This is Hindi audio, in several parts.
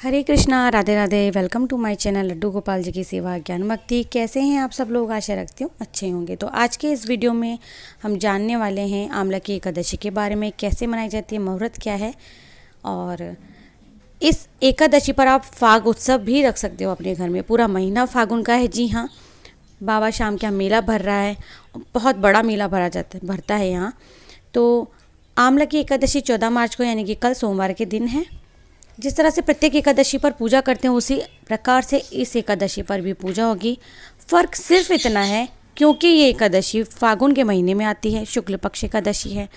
Hare Krishna, Radhe Radhe. Welcome to my channel Laddu Gopal ji की सेवा ज्ञान भक्ति। कैसे हैं आप सब लोग? आशा रखती हूँ अच्छे होंगे। तो आज के इस वीडियो में हम जानने वाले हैं आंवला की एकादशी के बारे में, कैसे मनाई जाती है, मुहूर्त क्या है। और इस एकादशी पर आप फाग उत्सव भी रख सकते हो अपने घर में। पूरा महीना फागुन का है। जी हाँ, बाबा शाम का मेला भर रहा है, बहुत बड़ा मेला भरता है यहाँ। तो आंवला की एकादशी 14 मार्च को यानी कि कल सोमवार के दिन है। जिस तरह से प्रत्येक एकादशी पर पूजा करते हैं उसी प्रकार से इस एकादशी पर भी पूजा होगी। फ़र्क सिर्फ इतना है क्योंकि ये एकादशी फागुन के महीने में आती है, शुक्ल पक्ष एकादशी है,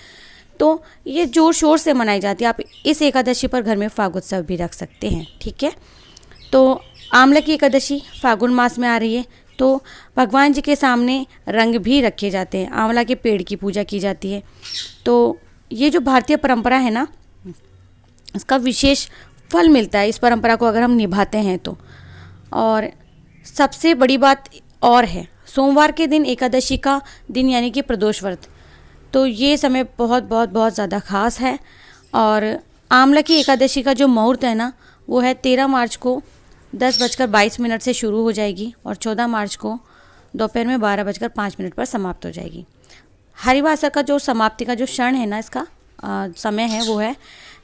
तो ये जोर शोर से मनाई जाती है। आप इस एकादशी पर घर में फाग उत्सव भी रख सकते हैं, ठीक है। तो आंवला की एकादशी फागुन मास में आ रही है, तो भगवान जी के सामने रंग भी रखे जाते हैं, आंवला के पेड़ की पूजा की जाती है। तो ये जो भारतीय परंपरा है ना, इसका विशेष फल मिलता है इस परंपरा को अगर हम निभाते हैं तो। और सबसे बड़ी बात और है, सोमवार के दिन एकादशी का दिन यानी कि प्रदोष व्रत, तो ये समय बहुत बहुत बहुत ज़्यादा खास है। और आंवला की एकादशी का जो मुहूर्त है ना, वो है 13 मार्च को 10:22 से शुरू हो जाएगी और 14 मार्च को दोपहर में 12:05 पर समाप्त हो जाएगी। हरिवासर का जो समाप्ति का जो क्षण है ना, इसका समय है वो है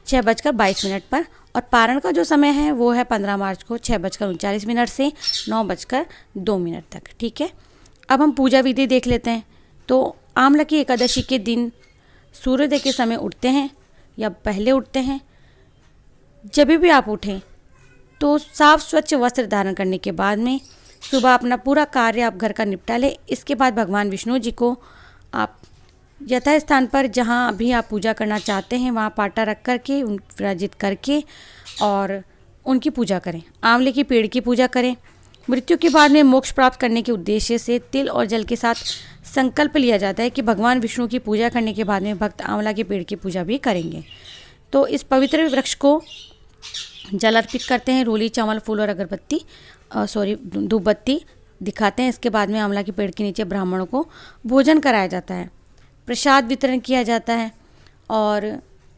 6:22 पर। और पारण का जो समय है वो है 15 मार्च को 6:39 से 9:02 तक, ठीक है। अब हम पूजा विधि देख लेते हैं। तो आंवला की एकादशी के दिन सूर्योदय के समय उठते हैं या पहले उठते हैं। जब भी आप उठें तो साफ स्वच्छ वस्त्र धारण करने के बाद में सुबह अपना पूरा कार्य आप घर का निपटा लें। इसके बाद भगवान विष्णु जी को आप यथा स्थान पर जहाँ भी आप पूजा करना चाहते हैं वहाँ पाटा रख करके विराजित करके और उनकी पूजा करें। आंवले के पेड़ की पूजा करें। मृत्यु के बाद में मोक्ष प्राप्त करने के उद्देश्य से तिल और जल के साथ संकल्प लिया जाता है कि भगवान विष्णु की पूजा करने के बाद में भक्त आंवला के पेड़ की पूजा भी करेंगे। तो इस पवित्र वृक्ष को जल अर्पित करते हैं, रोली, चावल, फूल और अगरबत्ती धूप बत्ती दिखाते हैं। इसके बाद में आंवला के पेड़ के नीचे ब्राह्मणों को भोजन कराया जाता है, प्रसाद वितरण किया जाता है और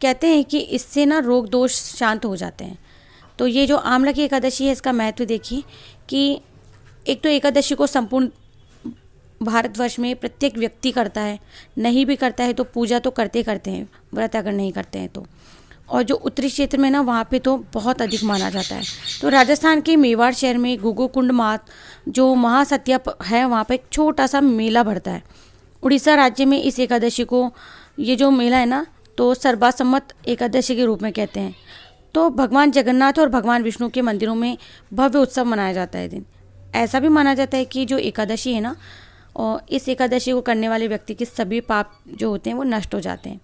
कहते हैं कि इससे ना रोग दोष शांत हो जाते हैं। तो ये जो आंवला की एकादशी है, इसका महत्व देखिए कि एक तो एकादशी को संपूर्ण भारतवर्ष में प्रत्येक व्यक्ति करता है, नहीं भी करता है तो पूजा तो करते हैं, व्रत अगर नहीं करते हैं तो। और जो उत्तरी क्षेत्र में ना, वहाँ पे तो बहुत अधिक माना जाता है। तो राजस्थान के मेवाड़ शहर में गुगोकुंड जो महासत्या है, वहाँ पर एक छोटा सा मेला भरता है। उड़ीसा राज्य में इस एकादशी को, ये जो मेला है ना, तो सर्वासम्मत एकादशी के रूप में कहते हैं। तो भगवान जगन्नाथ और भगवान विष्णु के मंदिरों में भव्य उत्सव मनाया जाता है दिन। ऐसा भी माना जाता है कि जो एकादशी है ना, और इस एकादशी को करने वाले व्यक्ति के सभी पाप जो होते हैं वो नष्ट हो जाते हैं।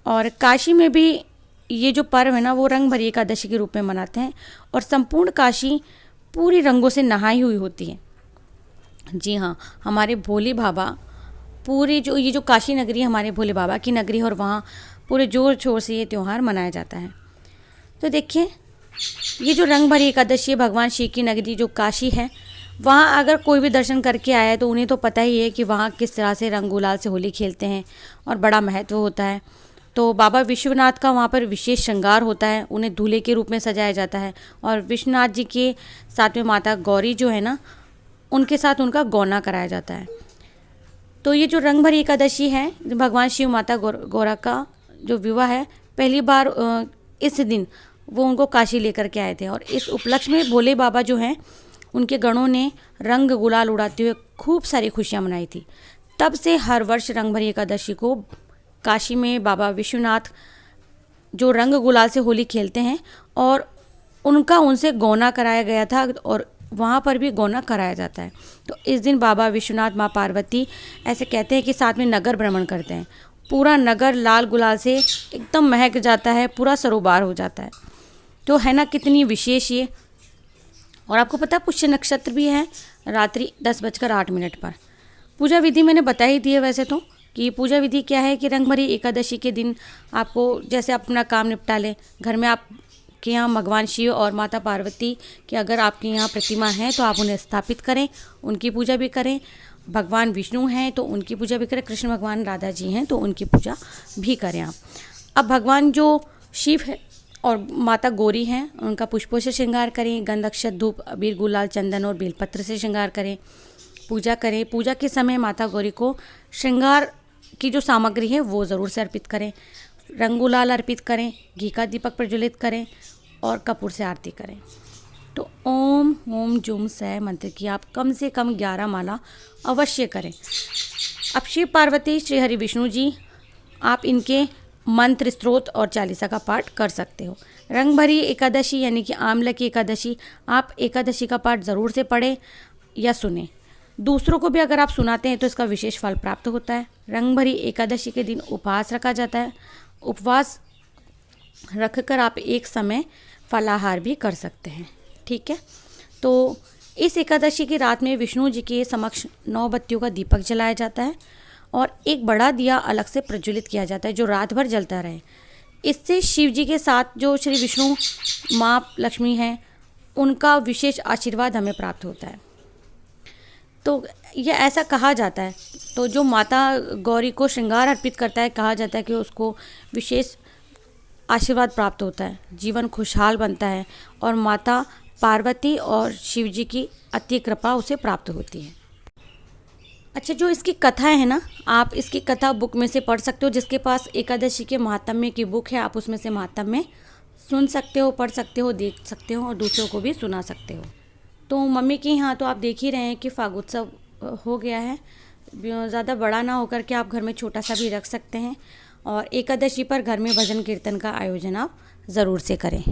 और काशी में भी ये जो पर्व है ना, वो रंग भरी एकादशी के रूप में मनाते हैं और संपूर्ण काशी पूरी रंगों से नहाई हुई होती है। जी हाँ, हमारे भोले बाबा, पूरी ये जो काशी नगरी है हमारे भोले बाबा की नगरी, और वहाँ पूरे जोर शोर से ये त्यौहार मनाया जाता है। तो देखिए, ये जो रंग भरी एकादशी है, भगवान शिव की नगरी जो काशी है, वहाँ अगर कोई भी दर्शन करके आया है तो उन्हें तो पता ही है कि वहाँ किस तरह से रंग गुलाल से होली खेलते हैं और बड़ा महत्व होता है। तो बाबा विश्वनाथ का वहाँ पर विशेष श्रृंगार होता है, उन्हें दूल्हे के रूप में सजाया जाता है। और विश्वनाथ जी के साथ में माता गौरी जो है ना, उनके साथ उनका गौना कराया जाता है। तो ये जो रंग भरी एकादशी है, भगवान शिव माता गौरा का जो विवाह है, पहली बार इस दिन वो उनको काशी लेकर के आए थे। और इस उपलक्ष्य में भोले बाबा जो हैं, उनके गणों ने रंग गुलाल उड़ाते हुए खूब सारी खुशियाँ मनाई थी। तब से हर वर्ष रंग भरी एकादशी को काशी में बाबा विश्वनाथ जो रंग गुलाल से होली खेलते हैं और उनसे गौना कराया गया था और वहाँ पर भी गौना कराया जाता है। तो इस दिन बाबा विश्वनाथ, माँ पार्वती, ऐसे कहते हैं कि साथ में नगर भ्रमण करते हैं। पूरा नगर लाल गुलाल से एकदम महक जाता है, पूरा सरोबार हो जाता है। तो है ना कितनी विशेष ये। और आपको पता है पुष्य नक्षत्र भी है रात्रि 10:08 पर। पूजा विधि मैंने बता ही दी है वैसे तो, कि पूजा विधि क्या है कि रंग भरी एकादशी के दिन आपको जैसे अपना काम निपटा लें, घर में आप कि यहाँ भगवान शिव और माता पार्वती की अगर आपके यहाँ प्रतिमा है तो आप उन्हें स्थापित करें, उनकी पूजा भी करें। भगवान विष्णु हैं तो उनकी पूजा भी करें, कृष्ण भगवान राधा जी हैं तो उनकी पूजा भी करें आप। अब भगवान जो शिव है और माता गौरी हैं, उनका पुष्पों से श्रृंगार करें। गंध, अक्षत, धूप, अबीर, गुलाल, चंदन और बेलपत्र से श्रृंगार करें। पूजा करें। पूजा के समय माता गौरी को श्रृंगार की जो सामग्री है वो ज़रूर से अर्पित करें। रंग गुलाल अर्पित करें, घी का दीपक प्रज्वलित करें और कपूर से आरती करें। तो ओम होम जुम सै मंत्र की आप कम से कम 11 माला अवश्य करें। अब शिव पार्वती, श्री हरि विष्णु जी, आप इनके मंत्र, स्त्रोत और चालीसा का पाठ कर सकते हो। रंग भरी एकादशी यानी कि आंवला की एकादशी, आप एकादशी का पाठ ज़रूर से पढ़ें या सुने। दूसरों को भी अगर आप सुनाते हैं तो इसका विशेष फल प्राप्त होता है। रंग भरी एकादशी के दिन उपवास रखा जाता है। उपवास रखकर आप एक समय फलाहार भी कर सकते हैं। ठीक है, तो इस एकादशी की रात में विष्णु जी के समक्ष 9 बत्तियों का दीपक जलाया जाता है और एक बड़ा दिया अलग से प्रज्वलित किया जाता है जो रात भर जलता रहे। इससे शिव जी के साथ जो श्री विष्णु, माँ लक्ष्मी हैं, उनका विशेष आशीर्वाद हमें प्राप्त होता है। तो यह ऐसा कहा जाता है। तो जो माता गौरी को श्रृंगार अर्पित करता है, कहा जाता है कि उसको विशेष आशीर्वाद प्राप्त होता है, जीवन खुशहाल बनता है और माता पार्वती और शिव जी की अति कृपा उसे प्राप्त होती है। अच्छा, जो इसकी कथाएं है ना, आप इसकी कथा बुक में से पढ़ सकते हो। जिसके पास एकादशी के महात्म्य की बुक है, आप उसमें से महात्म्य सुन सकते हो, पढ़ सकते हो, देख सकते हो और दूसरों को भी सुना सकते हो। तो मम्मी के यहाँ तो आप देख ही रहे हैं कि फागोत्सव हो गया है। ज़्यादा बड़ा ना होकर के आप घर में छोटा सा भी रख सकते हैं और एकादशी पर घर में भजन कीर्तन का आयोजन आप ज़रूर से करें।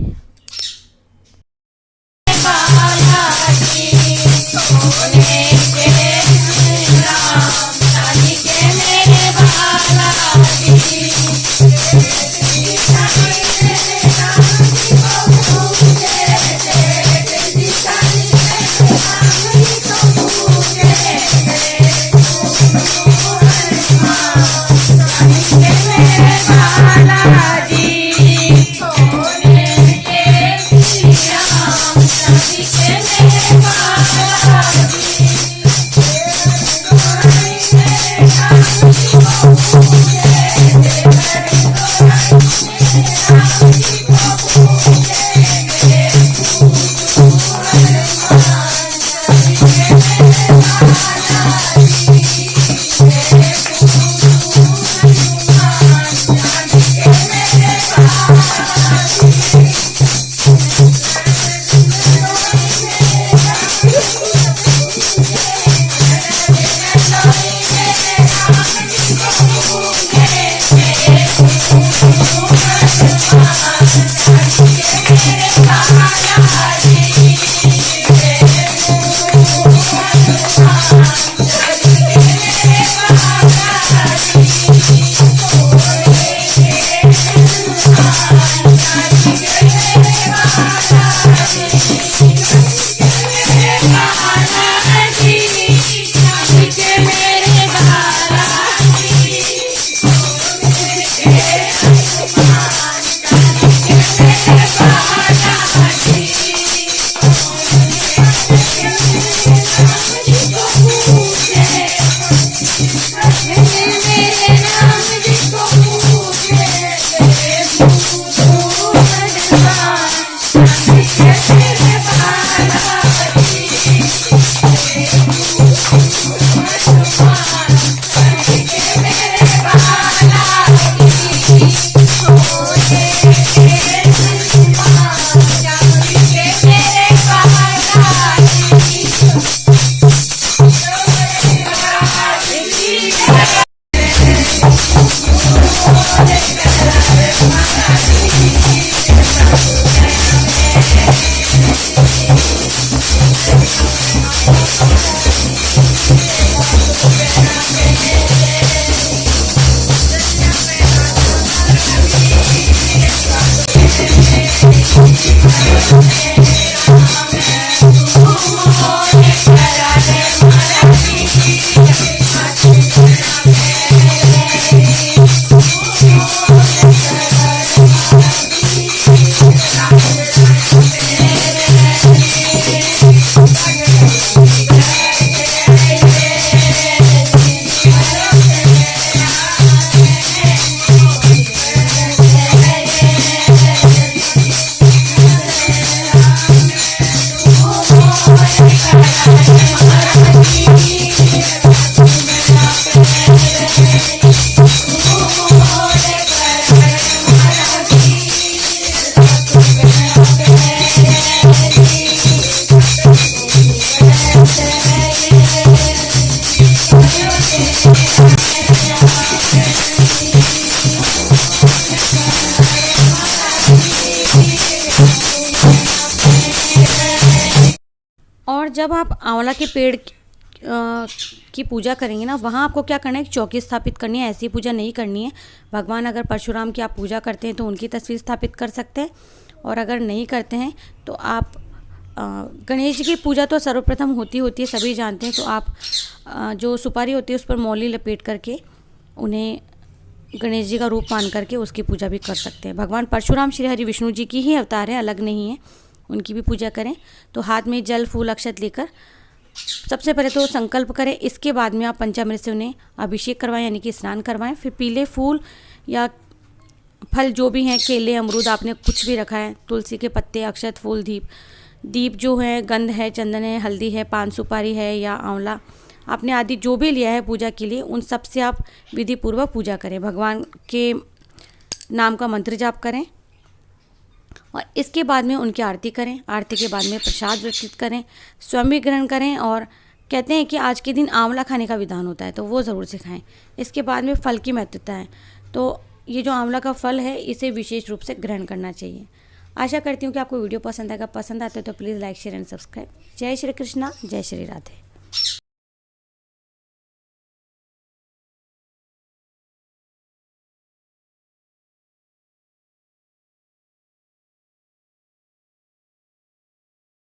जब आप आंवला के पेड़ की पूजा करेंगे ना, वहाँ आपको क्या करना है, एक चौकी स्थापित करनी है। ऐसी पूजा नहीं करनी है। भगवान अगर परशुराम की आप पूजा करते हैं तो उनकी तस्वीर स्थापित कर सकते हैं, और अगर नहीं करते हैं तो आप गणेश जी की पूजा तो सर्वप्रथम होती है, सभी जानते हैं। तो आप जो सुपारी होती है उस पर मौली लपेट करके उन्हें गणेश जी का रूप मान करके उसकी पूजा भी कर सकते हैं। भगवान परशुराम श्री हरि विष्णु जी की ही अवतार है, अलग नहीं है, उनकी भी पूजा करें। तो हाथ में जल फूल अक्षत लेकर सबसे पहले तो संकल्प करें, इसके बाद में आप पंचामृत से उन्हें अभिषेक करवाएं, यानी कि स्नान करवाएं। फिर पीले फूल या फल जो भी हैं, केले, अमरूद, आपने कुछ भी रखा है, तुलसी के पत्ते, अक्षत, फूल, दीप जो है, गंध है, चंदन है, हल्दी है, पान सुपारी है या आंवला आपने आदि जो भी लिया है पूजा के लिए, उन सब से आप विधि पूर्वक पूजा करें। भगवान के नाम का मंत्र जाप करें और इसके बाद में उनकी आरती करें। आरती के बाद में प्रसाद वितरित करें, स्वयं भी ग्रहण करें। और कहते हैं कि आज के दिन आंवला खाने का विधान होता है, तो वो ज़रूर से खाएं। इसके बाद में फल की महत्वता है, तो ये जो आंवला का फल है इसे विशेष रूप से ग्रहण करना चाहिए। आशा करती हूँ कि आपको वीडियो पसंद आएगा। पसंद आते तो please like, share and subscribe. जय श्री कृष्णा, जय श्री राधे।